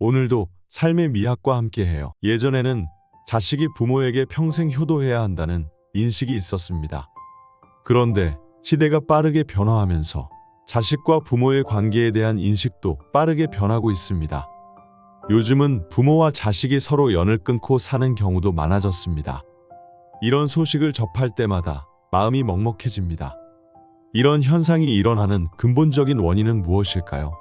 오늘도 삶의 미학과 함께해요. 예전에는 자식이 부모에게 평생 효도해야 한다는 인식이 있었습니다. 그런데 시대가 빠르게 변화하면서 자식과 부모의 관계에 대한 인식도 빠르게 변하고 있습니다. 요즘은 부모와 자식이 서로 연을 끊고 사는 경우도 많아졌습니다. 이런 소식을 접할 때마다 마음이 먹먹해집니다. 이런 현상이 일어나는 근본적인 원인은 무엇일까요?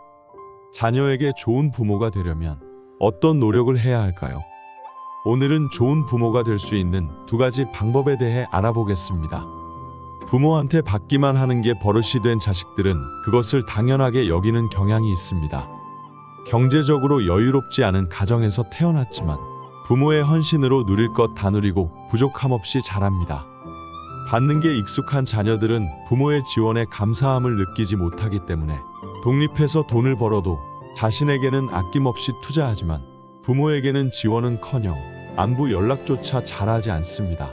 자녀에게 좋은 부모가 되려면 어떤 노력을 해야 할까요? 오늘은 좋은 부모가 될 수 있는 두 가지 방법에 대해 알아보겠습니다. 부모한테 받기만 하는 게 버릇이 된 자식들은 그것을 당연하게 여기는 경향이 있습니다. 경제적으로 여유롭지 않은 가정에서 태어났지만 부모의 헌신으로 누릴 것 다 누리고 부족함 없이 자랍니다. 받는 게 익숙한 자녀들은 부모의 지원에 감사함을 느끼지 못하기 때문에 독립해서 돈을 벌어도 자신에게는 아낌없이 투자하지만 부모에게는 지원은커녕 안부 연락조차 잘하지 않습니다.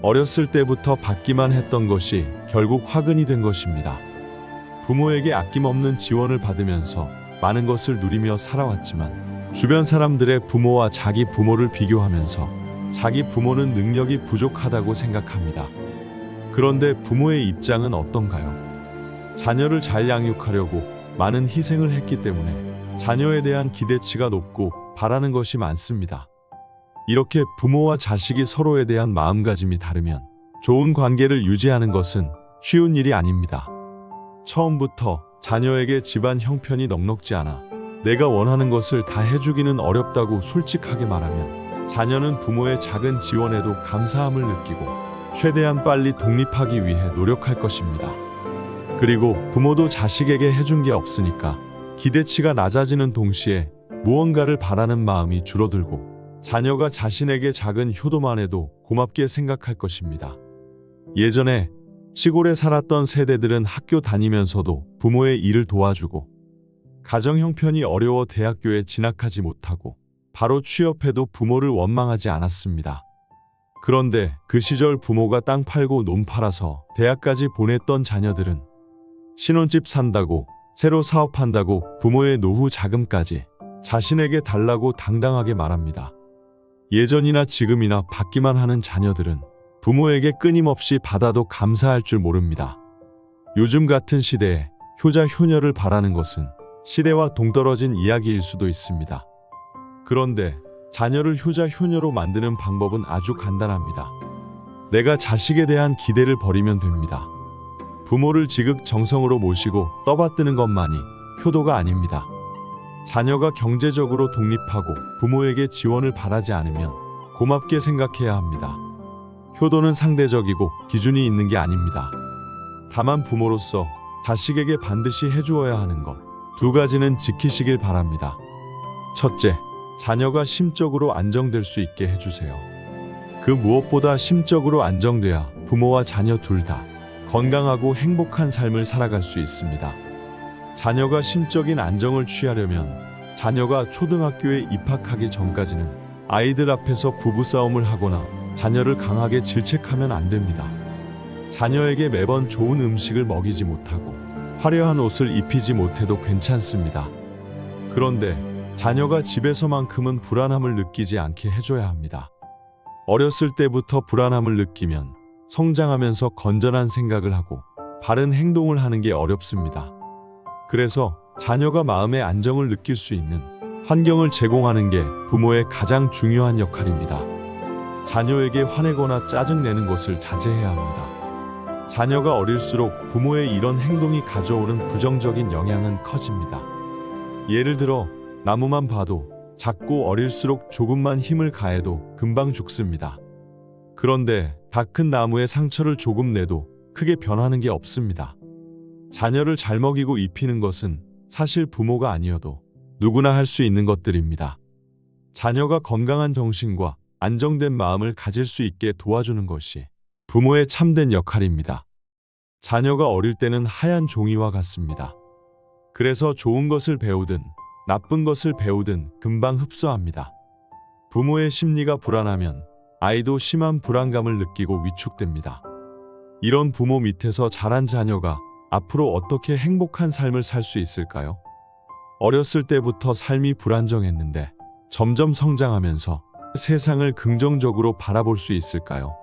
어렸을 때부터 받기만 했던 것이 결국 화근이 된 것입니다. 부모에게 아낌없는 지원을 받으면서 많은 것을 누리며 살아왔지만 주변 사람들의 부모와 자기 부모를 비교하면서 자기 부모는 능력이 부족하다고 생각합니다. 그런데 부모의 입장은 어떤가요? 자녀를 잘 양육하려고 많은 희생을 했기 때문에 자녀에 대한 기대치가 높고 바라는 것이 많습니다. 이렇게 부모와 자식이 서로에 대한 마음가짐이 다르면 좋은 관계를 유지하는 것은 쉬운 일이 아닙니다. 처음부터 자녀에게 집안 형편이 넉넉지 않아 내가 원하는 것을 다 해주기는 어렵다고 솔직하게 말하면 자녀는 부모의 작은 지원에도 감사함을 느끼고 최대한 빨리 독립하기 위해 노력할 것입니다. 그리고 부모도 자식에게 해준 게 없으니까 기대치가 낮아지는 동시에 무언가를 바라는 마음이 줄어들고 자녀가 자신에게 작은 효도만 해도 고맙게 생각할 것입니다. 예전에 시골에 살았던 세대들은 학교 다니면서도 부모의 일을 도와주고 가정 형편이 어려워 대학교에 진학하지 못하고 바로 취업해도 부모를 원망하지 않았습니다. 그런데 그 시절 부모가 땅 팔고 논 팔아서 대학까지 보냈던 자녀들은 신혼집 산다고 새로 사업한다고 부모의 노후 자금까지 자신에게 달라고 당당하게 말합니다. 예전이나 지금이나 받기만 하는 자녀들은 부모에게 끊임없이 받아도 감사할 줄 모릅니다. 요즘 같은 시대에 효자 효녀를 바라는 것은 시대와 동떨어진 이야기일 수도 있습니다. 그런데 자녀를 효자 효녀로 만드는 방법은 아주 간단합니다. 내가 자식에 대한 기대를 버리면 됩니다. 부모를 지극정성으로 모시고 떠받드는 것만이 효도가 아닙니다. 자녀가 경제적으로 독립하고 부모에게 지원을 바라지 않으면 고맙게 생각해야 합니다. 효도는 상대적이고 기준이 있는 게 아닙니다. 다만 부모로서 자식에게 반드시 해주어야 하는 것 두 가지는 지키시길 바랍니다. 첫째, 자녀가 심적으로 안정될 수 있게 해주세요. 그 무엇보다 심적으로 안정돼야 부모와 자녀 둘 다 건강하고 행복한 삶을 살아갈 수 있습니다. 자녀가 심적인 안정을 취하려면 자녀가 초등학교에 입학하기 전까지는 아이들 앞에서 부부싸움을 하거나 자녀를 강하게 질책하면 안 됩니다. 자녀에게 매번 좋은 음식을 먹이지 못하고 화려한 옷을 입히지 못해도 괜찮습니다. 그런데 자녀가 집에서만큼은 불안함을 느끼지 않게 해줘야 합니다. 어렸을 때부터 불안함을 느끼면 성장하면서 건전한 생각을 하고 바른 행동을 하는 게 어렵습니다. 그래서 자녀가 마음의 안정을 느낄 수 있는 환경을 제공하는 게 부모의 가장 중요한 역할입니다. 자녀에게 화내거나 짜증내는 것을 자제해야 합니다. 자녀가 어릴수록 부모의 이런 행동이 가져오는 부정적인 영향은 커집니다. 예를 들어 나무만 봐도 작고 어릴수록 조금만 힘을 가해도 금방 죽습니다. 그런데 다 큰 나무에 상처를 조금 내도 크게 변하는 게 없습니다. 자녀를 잘 먹이고 입히는 것은 사실 부모가 아니어도 누구나 할 수 있는 것들입니다. 자녀가 건강한 정신과 안정된 마음을 가질 수 있게 도와주는 것이 부모의 참된 역할입니다. 자녀가 어릴 때는 하얀 종이와 같습니다. 그래서 좋은 것을 배우든 나쁜 것을 배우든 금방 흡수합니다. 부모의 심리가 불안하면 아이도 심한 불안감을 느끼고 위축됩니다. 이런 부모 밑에서 자란 자녀가 앞으로 어떻게 행복한 삶을 살 수 있을까요? 어렸을 때부터 삶이 불안정했는데 점점 성장하면서 세상을 긍정적으로 바라볼 수 있을까요?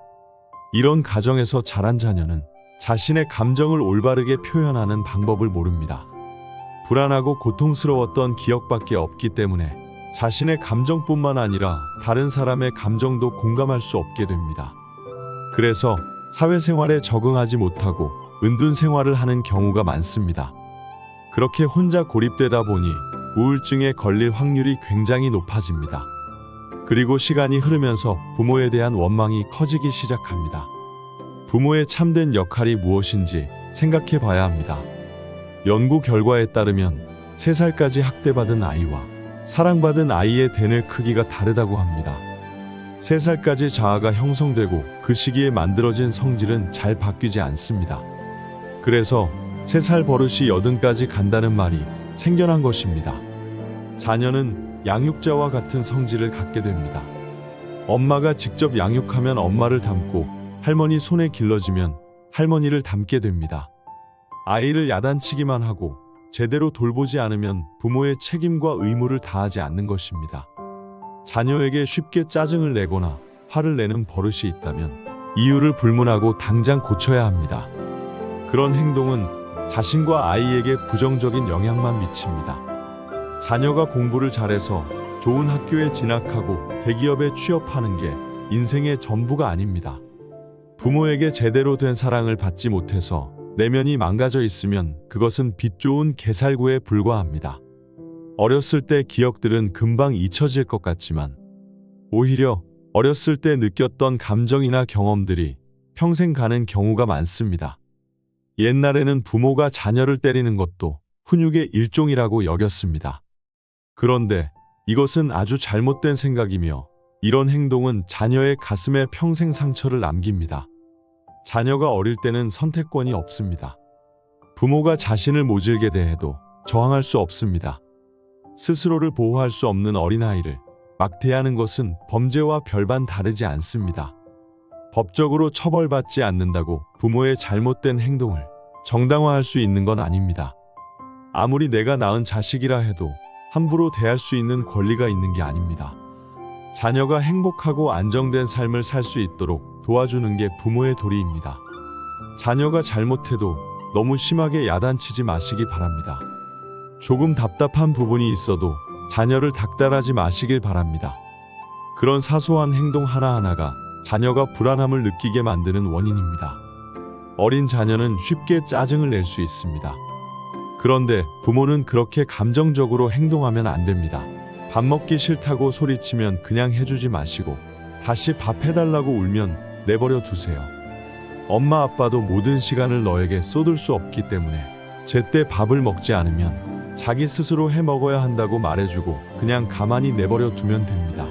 이런 가정에서 자란 자녀는 자신의 감정을 올바르게 표현하는 방법을 모릅니다. 불안하고 고통스러웠던 기억밖에 없기 때문에 자신의 감정뿐만 아니라 다른 사람의 감정도 공감할 수 없게 됩니다. 그래서 사회생활에 적응하지 못하고 은둔 생활을 하는 경우가 많습니다. 그렇게 혼자 고립되다 보니 우울증에 걸릴 확률이 굉장히 높아집니다. 그리고 시간이 흐르면서 부모에 대한 원망이 커지기 시작합니다. 부모의 참된 역할이 무엇인지 생각해 봐야 합니다. 연구 결과에 따르면 3살까지 학대받은 아이와 사랑받은 아이의 대뇌 크기가 다르다고 합니다. 3살까지 자아가 형성되고 그 시기에 만들어진 성질은 잘 바뀌지 않습니다. 그래서 3살 버릇이 80까지 간다는 말이 생겨난 것입니다. 자녀는 양육자와 같은 성질을 갖게 됩니다. 엄마가 직접 양육하면 엄마를 닮고 할머니 손에 길러지면 할머니를 닮게 됩니다. 아이를 야단치기만 하고 제대로 돌보지 않으면 부모의 책임과 의무를 다하지 않는 것입니다. 자녀에게 쉽게 짜증을 내거나 화를 내는 버릇이 있다면 이유를 불문하고 당장 고쳐야 합니다. 그런 행동은 자신과 아이에게 부정적인 영향만 미칩니다. 자녀가 공부를 잘해서 좋은 학교에 진학하고 대기업에 취업하는 게 인생의 전부가 아닙니다. 부모에게 제대로 된 사랑을 받지 못해서 내면이 망가져 있으면 그것은 빛 좋은 개살구에 불과합니다. 어렸을 때 기억들은 금방 잊혀질 것 같지만 오히려 어렸을 때 느꼈던 감정이나 경험들이 평생 가는 경우가 많습니다. 옛날에는 부모가 자녀를 때리는 것도 훈육의 일종이라고 여겼습니다. 그런데 이것은 아주 잘못된 생각이며 이런 행동은 자녀의 가슴에 평생 상처를 남깁니다. 자녀가 어릴 때는 선택권이 없습니다. 부모가 자신을 모질게 대해도 저항할 수 없습니다. 스스로를 보호할 수 없는 어린아이를 막대하는 것은 범죄와 별반 다르지 않습니다. 법적으로 처벌받지 않는다고 부모의 잘못된 행동을 정당화할 수 있는 건 아닙니다. 아무리 내가 낳은 자식이라 해도 함부로 대할 수 있는 권리가 있는 게 아닙니다. 자녀가 행복하고 안정된 삶을 살 수 있도록 도와주는 게 부모의 도리입니다. 자녀가 잘못해도 너무 심하게 야단치지 마시기 바랍니다. 조금 답답한 부분이 있어도 자녀를 닥달하지 마시길 바랍니다. 그런 사소한 행동 하나하나가 자녀가 불안함을 느끼게 만드는 원인입니다. 어린 자녀는 쉽게 짜증을 낼 수 있습니다. 그런데 부모는 그렇게 감정적으로 행동하면 안 됩니다. 밥 먹기 싫다고 소리치면 그냥 해주지 마시고 다시 밥 해달라고 울면 내버려 두세요. 엄마 아빠도 모든 시간을 너에게 쏟을 수 없기 때문에 제때 밥을 먹지 않으면 자기 스스로 해 먹어야 한다고 말해주고 그냥 가만히 내버려 두면 됩니다.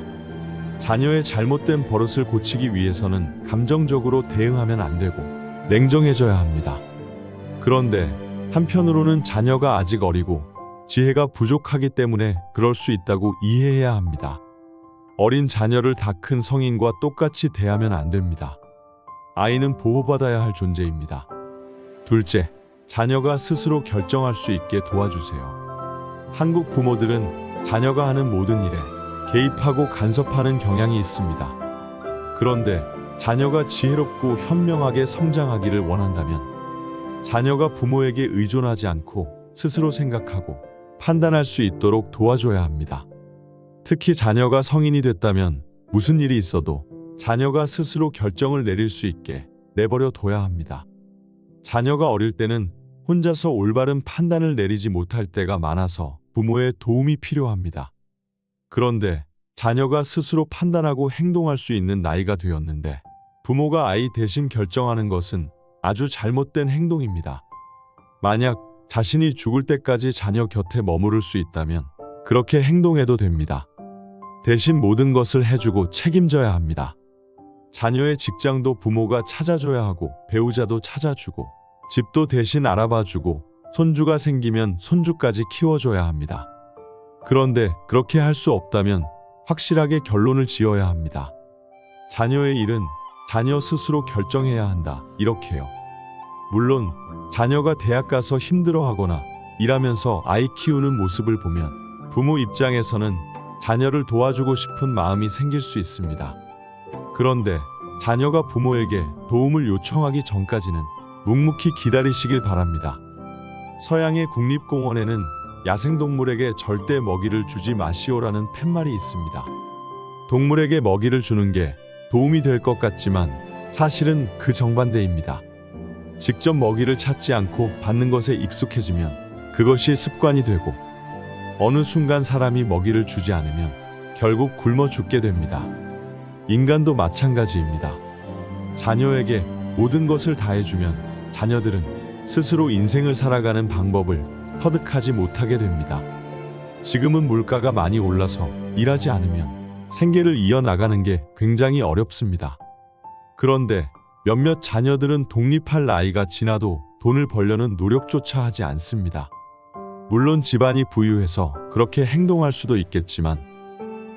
자녀의 잘못된 버릇을 고치기 위해서는 감정적으로 대응하면 안 되고 냉정해져야 합니다. 그런데 한편으로는 자녀가 아직 어리고 지혜가 부족하기 때문에 그럴 수 있다고 이해해야 합니다. 어린 자녀를 다 큰 성인과 똑같이 대하면 안 됩니다. 아이는 보호받아야 할 존재입니다. 둘째, 자녀가 스스로 결정할 수 있게 도와주세요. 한국 부모들은 자녀가 하는 모든 일에 개입하고 간섭하는 경향이 있습니다. 그런데 자녀가 지혜롭고 현명하게 성장하기를 원한다면 자녀가 부모에게 의존하지 않고 스스로 생각하고 판단할 수 있도록 도와줘야 합니다. 특히 자녀가 성인이 됐다면 무슨 일이 있어도 자녀가 스스로 결정을 내릴 수 있게 내버려 둬야 합니다. 자녀가 어릴 때는 혼자서 올바른 판단을 내리지 못할 때가 많아서 부모의 도움이 필요합니다. 그런데 자녀가 스스로 판단하고 행동할 수 있는 나이가 되었는데 부모가 아이 대신 결정하는 것은 아주 잘못된 행동입니다. 만약 자신이 죽을 때까지 자녀 곁에 머무를 수 있다면 그렇게 행동해도 됩니다. 대신 모든 것을 해주고 책임져야 합니다. 자녀의 직장도 부모가 찾아줘야 하고 배우자도 찾아주고 집도 대신 알아봐주고 손주가 생기면 손주까지 키워줘야 합니다. 그런데 그렇게 할 수 없다면 확실하게 결론을 지어야 합니다. 자녀의 일은 자녀 스스로 결정해야 한다. 이렇게요. 물론 자녀가 대학 가서 힘들어하거나 일하면서 아이 키우는 모습을 보면 부모 입장에서는 자녀를 도와주고 싶은 마음이 생길 수 있습니다. 그런데 자녀가 부모에게 도움을 요청하기 전까지는 묵묵히 기다리시길 바랍니다. 서양의 국립공원에는 야생동물에게 절대 먹이를 주지 마시오라는 팻말이 있습니다. 동물에게 먹이를 주는 게 도움이 될 것 같지만 사실은 그 정반대입니다. 직접 먹이를 찾지 않고 받는 것에 익숙해지면 그것이 습관이 되고 어느 순간 사람이 먹이를 주지 않으면 결국 굶어 죽게 됩니다. 인간도 마찬가지입니다. 자녀에게 모든 것을 다해주면 자녀들은 스스로 인생을 살아가는 방법을 터득하지 못하게 됩니다. 지금은 물가가 많이 올라서 일하지 않으면 생계를 이어나가는 게 굉장히 어렵습니다. 그런데 몇몇 자녀들은 독립할 나이가 지나도 돈을 벌려는 노력조차 하지 않습니다. 물론 집안이 부유해서 그렇게 행동할 수도 있겠지만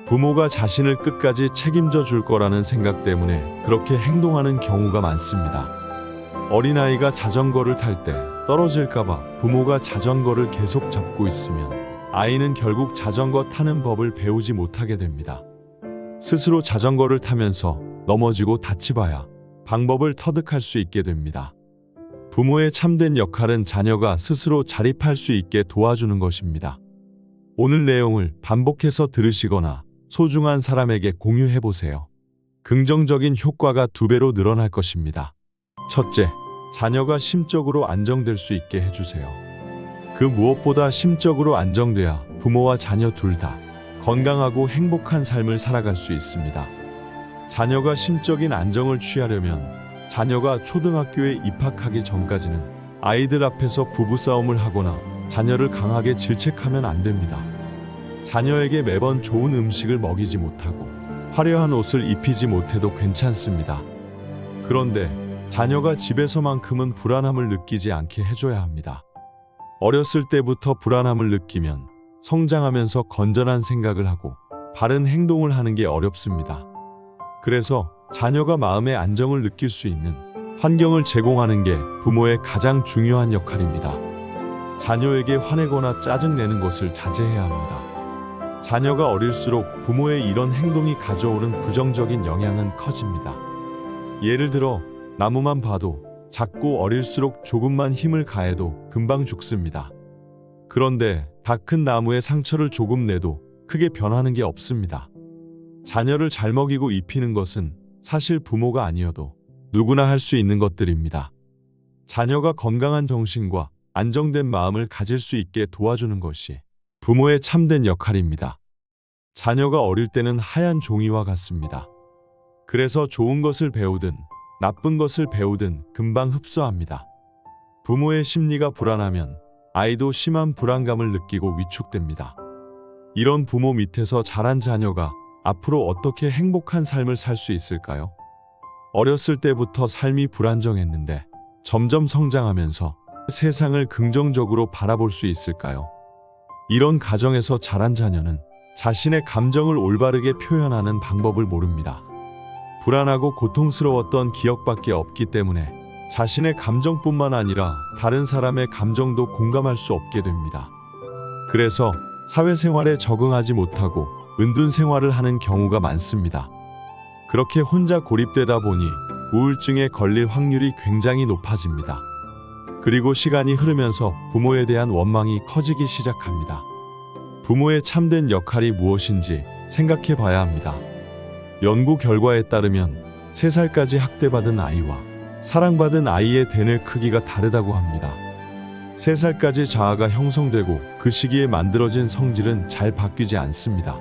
부모가 자신을 끝까지 책임져 줄 거라는 생각 때문에 그렇게 행동하는 경우가 많습니다. 어린아이가 자전거를 탈 때 떨어질까봐 부모가 자전거를 계속 잡고 있으면 아이는 결국 자전거 타는 법을 배우지 못하게 됩니다. 스스로 자전거를 타면서 넘어지고 다치봐야 방법을 터득할 수 있게 됩니다. 부모의 참된 역할은 자녀가 스스로 자립할 수 있게 도와주는 것입니다. 오늘 내용을 반복해서 들으시거나 소중한 사람에게 공유해 보세요. 긍정적인 효과가 2배로 늘어날 것입니다. 첫째, 자녀가 심적으로 안정될 수 있게 해주세요. 그 무엇보다 심적으로 안정돼야 부모와 자녀 둘 다 건강하고 행복한 삶을 살아갈 수 있습니다. 자녀가 심적인 안정을 취하려면 자녀가 초등학교에 입학하기 전까지는 아이들 앞에서 부부싸움을 하거나 자녀를 강하게 질책하면 안 됩니다. 자녀에게 매번 좋은 음식을 먹이지 못하고 화려한 옷을 입히지 못해도 괜찮습니다. 그런데 자녀가 집에서만큼은 불안함을 느끼지 않게 해줘야 합니다. 어렸을 때부터 불안함을 느끼면 성장하면서 건전한 생각을 하고 바른 행동을 하는 게 어렵습니다. 그래서 자녀가 마음의 안정을 느낄 수 있는 환경을 제공하는 게 부모의 가장 중요한 역할입니다. 자녀에게 화내거나 짜증내는 것을 자제해야 합니다. 자녀가 어릴수록 부모의 이런 행동이 가져오는 부정적인 영향은 커집니다. 예를 들어 나무만 봐도 작고 어릴수록 조금만 힘을 가해도 금방 죽습니다. 그런데 다 큰 나무에 상처를 조금 내도 크게 변하는 게 없습니다. 자녀를 잘 먹이고 입히는 것은 사실 부모가 아니어도 누구나 할 수 있는 것들입니다. 자녀가 건강한 정신과 안정된 마음을 가질 수 있게 도와주는 것이 부모의 참된 역할입니다. 자녀가 어릴 때는 하얀 종이와 같습니다. 그래서 좋은 것을 배우든 나쁜 것을 배우든 금방 흡수합니다. 부모의 심리가 불안하면 아이도 심한 불안감을 느끼고 위축됩니다. 이런 부모 밑에서 자란 자녀가 앞으로 어떻게 행복한 삶을 살 수 있을까요? 어렸을 때부터 삶이 불안정했는데 점점 성장하면서 세상을 긍정적으로 바라볼 수 있을까요? 이런 가정에서 자란 자녀는 자신의 감정을 올바르게 표현하는 방법을 모릅니다. 불안하고 고통스러웠던 기억밖에 없기 때문에 자신의 감정뿐만 아니라 다른 사람의 감정도 공감할 수 없게 됩니다. 그래서 사회생활에 적응하지 못하고 은둔 생활을 하는 경우가 많습니다. 그렇게 혼자 고립되다 보니 우울증에 걸릴 확률이 굉장히 높아집니다. 그리고 시간이 흐르면서 부모에 대한 원망이 커지기 시작합니다. 부모의 참된 역할이 무엇인지 생각해 봐야 합니다. 연구 결과에 따르면 3살까지 학대받은 아이와 사랑받은 아이의 대뇌 크기가 다르다고 합니다. 3살까지 자아가 형성되고 그 시기에 만들어진 성질은 잘 바뀌지 않습니다.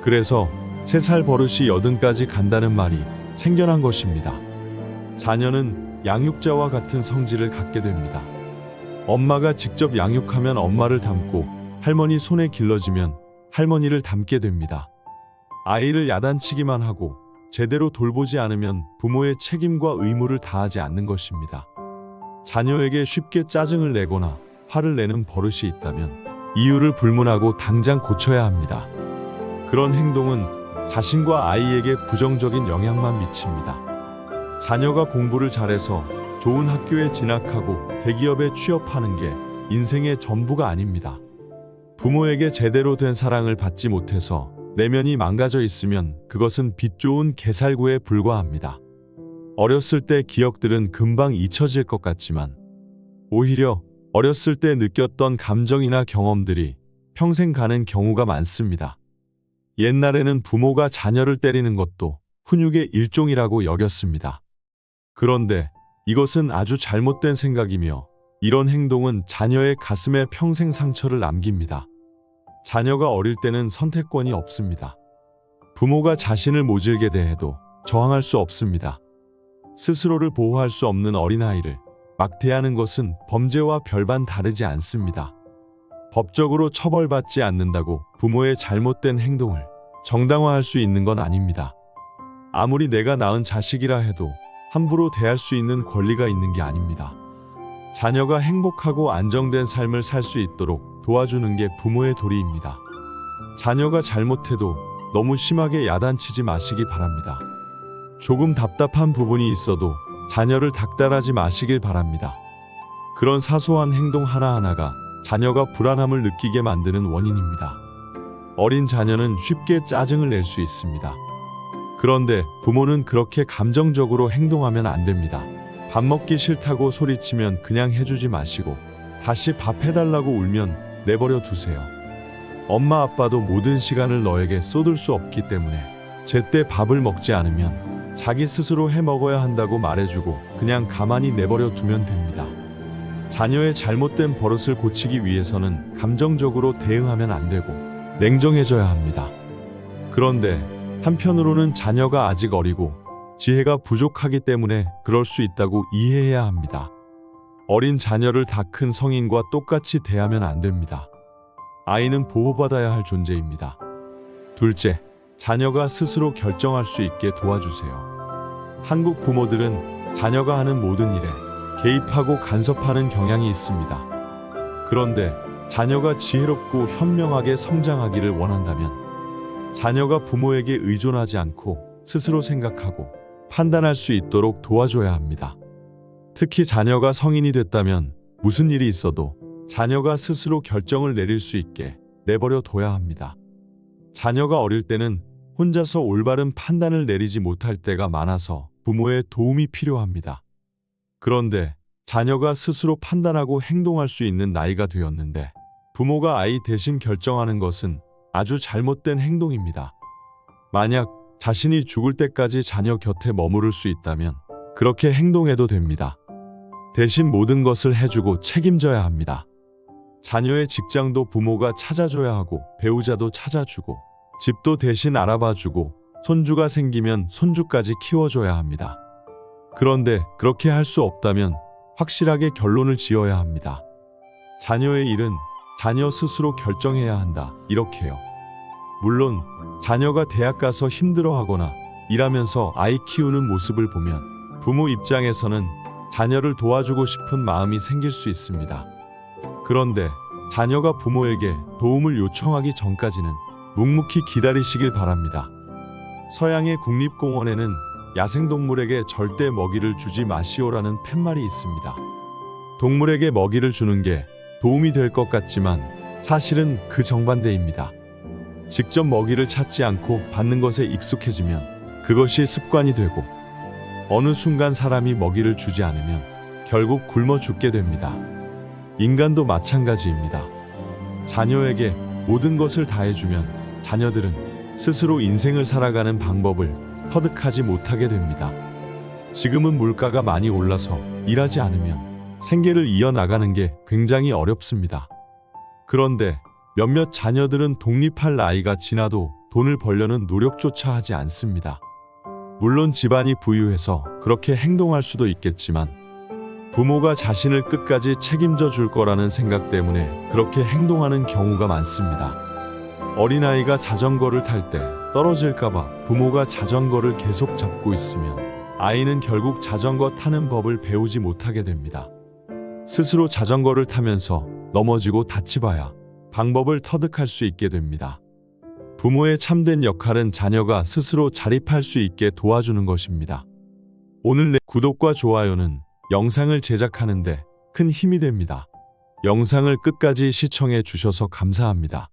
그래서 3살 버릇이 80까지 간다는 말이 생겨난 것입니다. 자녀는 양육자와 같은 성질을 갖게 됩니다. 엄마가 직접 양육하면 엄마를 닮고 할머니 손에 길러지면 할머니를 닮게 됩니다. 아이를 야단치기만 하고 제대로 돌보지 않으면 부모의 책임과 의무를 다하지 않는 것입니다. 자녀에게 쉽게 짜증을 내거나 화를 내는 버릇이 있다면 이유를 불문하고 당장 고쳐야 합니다. 그런 행동은 자신과 아이에게 부정적인 영향만 미칩니다. 자녀가 공부를 잘해서 좋은 학교에 진학하고 대기업에 취업하는 게 인생의 전부가 아닙니다. 부모에게 제대로 된 사랑을 받지 못해서 내면이 망가져 있으면 그것은 빛 좋은 개살구에 불과합니다. 어렸을 때 기억들은 금방 잊혀질 것 같지만 오히려 어렸을 때 느꼈던 감정이나 경험들이 평생 가는 경우가 많습니다. 옛날에는 부모가 자녀를 때리는 것도 훈육의 일종이라고 여겼습니다. 그런데 이것은 아주 잘못된 생각이며 이런 행동은 자녀의 가슴에 평생 상처를 남깁니다. 자녀가 어릴 때는 선택권이 없습니다. 부모가 자신을 모질게 대해도 저항할 수 없습니다. 스스로를 보호할 수 없는 어린아이를 막 대하는 것은 범죄와 별반 다르지 않습니다. 법적으로 처벌받지 않는다고 부모의 잘못된 행동을 정당화할 수 있는 건 아닙니다. 아무리 내가 낳은 자식이라 해도 함부로 대할 수 있는 권리가 있는 게 아닙니다. 자녀가 행복하고 안정된 삶을 살 수 있도록 도와주는 게 부모의 도리입니다. 자녀가 잘못해도 너무 심하게 야단치지 마시기 바랍니다. 조금 답답한 부분이 있어도 자녀를 닥달하지 마시길 바랍니다. 그런 사소한 행동 하나하나가 자녀가 불안함을 느끼게 만드는 원인입니다. 어린 자녀는 쉽게 짜증을 낼 수 있습니다. 그런데 부모는 그렇게 감정적으로 행동하면 안 됩니다. 밥 먹기 싫다고 소리치면 그냥 해주지 마시고 다시 밥 해달라고 울면 내버려 두세요. 엄마 아빠도 모든 시간을 너에게 쏟을 수 없기 때문에 제때 밥을 먹지 않으면 자기 스스로 해 먹어야 한다고 말해주고 그냥 가만히 내버려 두면 됩니다. 자녀의 잘못된 버릇을 고치기 위해서는 감정적으로 대응하면 안 되고 냉정해져야 합니다. 그런데 한편으로는 자녀가 아직 어리고 지혜가 부족하기 때문에 그럴 수 있다고 이해해야 합니다. 어린 자녀를 다 큰 성인과 똑같이 대하면 안 됩니다. 아이는 보호받아야 할 존재입니다. 둘째, 자녀가 스스로 결정할 수 있게 도와주세요. 한국 부모들은 자녀가 하는 모든 일에 개입하고 간섭하는 경향이 있습니다. 그런데 자녀가 지혜롭고 현명하게 성장하기를 원한다면 자녀가 부모에게 의존하지 않고 스스로 생각하고 판단할 수 있도록 도와줘야 합니다. 특히 자녀가 성인이 됐다면 무슨 일이 있어도 자녀가 스스로 결정을 내릴 수 있게 내버려 둬야 합니다. 자녀가 어릴 때는 혼자서 올바른 판단을 내리지 못할 때가 많아서 부모의 도움이 필요합니다. 그런데 자녀가 스스로 판단하고 행동할 수 있는 나이가 되었는데 부모가 아이 대신 결정하는 것은 아주 잘못된 행동입니다. 만약 자신이 죽을 때까지 자녀 곁에 머무를 수 있다면 그렇게 행동해도 됩니다. 대신 모든 것을 해주고 책임져야 합니다. 자녀의 직장도 부모가 찾아줘야 하고 배우자도 찾아주고 집도 대신 알아봐주고 손주가 생기면 손주까지 키워줘야 합니다. 그런데 그렇게 할 수 없다면 확실하게 결론을 지어야 합니다. 자녀의 일은 자녀 스스로 결정해야 한다. 이렇게요. 물론 자녀가 대학 가서 힘들어하거나 일하면서 아이 키우는 모습을 보면 부모 입장에서는 자녀를 도와주고 싶은 마음이 생길 수 있습니다. 그런데 자녀가 부모에게 도움을 요청하기 전까지는 묵묵히 기다리시길 바랍니다. 서양의 국립공원에는 야생동물에게 절대 먹이를 주지 마시오라는 팻말이 있습니다. 동물에게 먹이를 주는 게 도움이 될 것 같지만 사실은 그 정반대입니다. 직접 먹이를 찾지 않고 받는 것에 익숙해지면 그것이 습관이 되고 어느 순간 사람이 먹이를 주지 않으면 결국 굶어 죽게 됩니다. 인간도 마찬가지입니다. 자녀에게 모든 것을 다해주면 자녀들은 스스로 인생을 살아가는 방법을 터득하지 못하게 됩니다. 지금은 물가가 많이 올라서 일하지 않으면 생계를 이어나가는 게 굉장히 어렵습니다. 그런데 몇몇 자녀들은 독립할 나이가 지나도 돈을 벌려는 노력조차 하지 않습니다. 물론 집안이 부유해서 그렇게 행동할 수도 있겠지만 부모가 자신을 끝까지 책임져 줄 거라는 생각 때문에 그렇게 행동하는 경우가 많습니다. 어린아이가 자전거를 탈 때 떨어질까봐 부모가 자전거를 계속 잡고 있으면 아이는 결국 자전거 타는 법을 배우지 못하게 됩니다. 스스로 자전거를 타면서 넘어지고 다치봐야 방법을 터득할 수 있게 됩니다. 부모의 참된 역할은 자녀가 스스로 자립할 수 있게 도와주는 것입니다. 오늘 내 구독과 좋아요는 영상을 제작하는 데 큰 힘이 됩니다. 영상을 끝까지 시청해 주셔서 감사합니다.